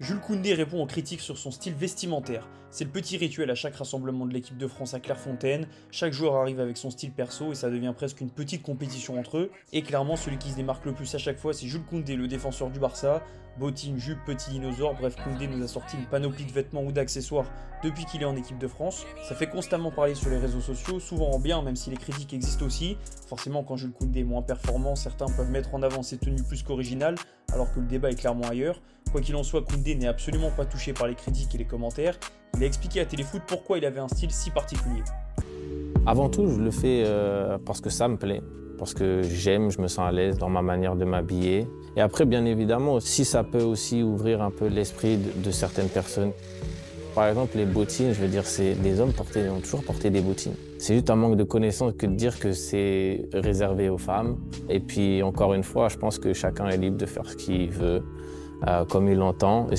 Jules Koundé répond aux critiques sur son style vestimentaire. C'est le petit rituel à chaque rassemblement de l'équipe de France à Clairefontaine. Chaque joueur arrive avec son style perso et ça devient presque une petite compétition entre eux. Et clairement, celui qui se démarque le plus à chaque fois, c'est Jules Koundé, le défenseur du Barça. Bottines, jupe, petit dinosaure, bref, Koundé nous a sorti une panoplie de vêtements ou d'accessoires depuis qu'il est en équipe de France. Ça fait constamment parler sur les réseaux sociaux, souvent en bien, même si les critiques existent aussi. Forcément, quand Jules Koundé est moins performant, certains peuvent mettre en avant ses tenues plus qu'originales, alors que le débat est clairement ailleurs. Quoi qu'il en soit, Koundé n'est absolument pas touché par les critiques et les commentaires. Il a expliqué à Téléfoot pourquoi il avait un style si particulier. Avant tout, je le fais parce que ça me plaît, parce que j'aime, je me sens à l'aise dans ma manière de m'habiller. Et après, bien évidemment, si ça peut aussi ouvrir un peu l'esprit de certaines personnes. Par exemple, les bottines, je veux dire, les hommes ont toujours porté des bottines. C'est juste un manque de connaissance que de dire que c'est réservé aux femmes. Et puis, encore une fois, je pense que chacun est libre de faire ce qu'il veut, comme il l'entend.